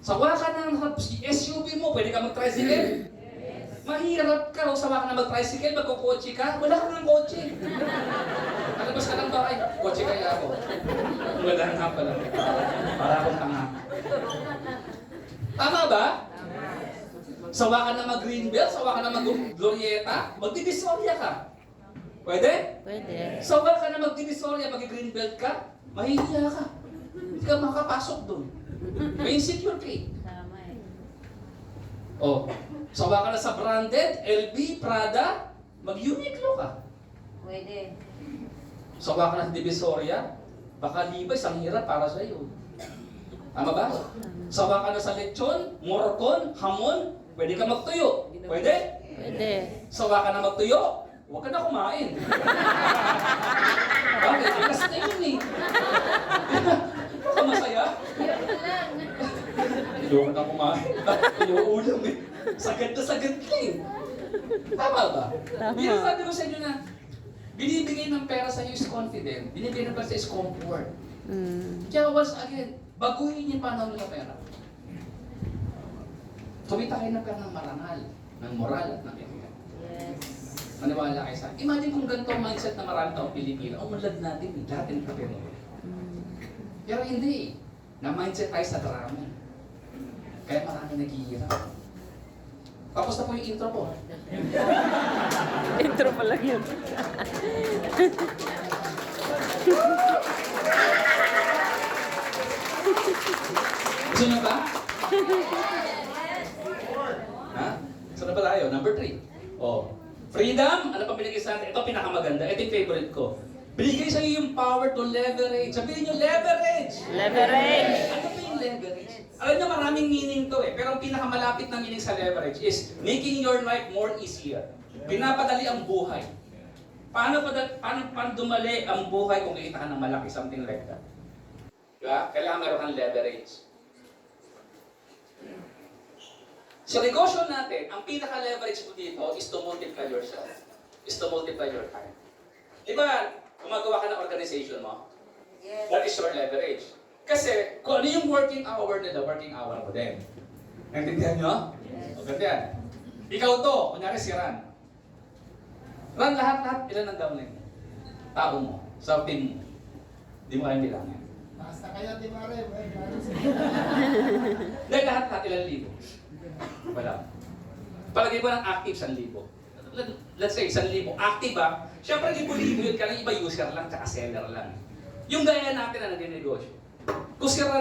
Sawa ka ng SUV mo, pwede ka mag-tricycle? Mahirap ka, sawa ka na mag-tricycle, magkukotse ka, wala ka ng kotse. Kalabas ka ng bahay, kotse kaya ako. Wala nga pala. Para akong tanga. Tama ba? Sawa ka na mag-greenbelt, sawa ka na mag-glorieta, magdidisorya ka. Pwede? Pwede. Sawa ka na magdidisorya, mag-greenbelt ka, mahihiya ka. Hindi ka makapasok doon. May insecure ka eh. Tama eh. Oh, sawa ka na sa branded, LV, Prada, mag-Uniqlo ka. Pwede. Sawa ka na sa Divisoria, baka Levi's ang hirap para sa iyo. Tama ba? Sawa ka na sa lechon, morcon, hamon, pwede ka magtuyo. Pwede? Pwede. Sawa ka na magtuyo, huwag ka na kumain. Bakit? Bigas na yun eh. Huwag ka masaya. Huwag ka na kumain. Inuulam eh. Sagad na sagad ka eh. Tama ba? Tama. Yan sabi ko sa inyo na, binibigay ng pera sa iyo is confident, binibigay ng pera sa iyo is comfort. Kaya once again, baguhin yung panahon ng pera. Tumita kayo ng pera ng marangal, ng moral at ng etiket. Yes. Maniwala kayo sa imagine kung ganito ang mindset na marami taong Pilipino, umunlad natin, dating kapero. Pero hindi. Na-mindset tayo sa drama. Kaya marami naghihirap. Tapos na po yung intro ko. Intro pa lang yun. Gusto nyo ba? Ha? Gusto na ba tayo? Number 3. Oh. Freedom, ano pa binigay sa atin? Ito pinakamaganda. Ito yung favorite ko. Binigay sa iyo yung power to leverage. Sabihin nyo, leverage! Leverage. Ano ba yung leverage? Alam nyo, maraming meaning to eh. Pero ang pinakamalapit na meaning sa leverage is making your life more easier. Pinapadali ang buhay. Paano dumali ang buhay kung kikita ka ng malaki? Something like that. Diba? Kailangan meron kang leverage. Sa negosyo natin, ang pinaka-leverage mo dito is to multiply yourself. Is to multiply your time. Diba, gumagawa ka ng organization mo? Yes. That is your leverage. Kasi, kung ano yung working hour nila, working hour mo din. Naintindihan nyo? Yes. O, ganda yan. Ikaw to, kunyari si Ran. Ran, lahat-lahat, ilan ang downline mo? Tao mo, sa team mo. Hindi mo kayang bilangin. Basta kayo, di ba rin? Hindi, lahat-lahat, ilan libo? Wala. Palagay mo ng active, 1,000. Let's say, 1,000. Active ba? Siyempre, libo-libo yun. Kaya iba user lang, tsaka seller lang. Yung gaya natin na nag-negosyo. Kung si Ran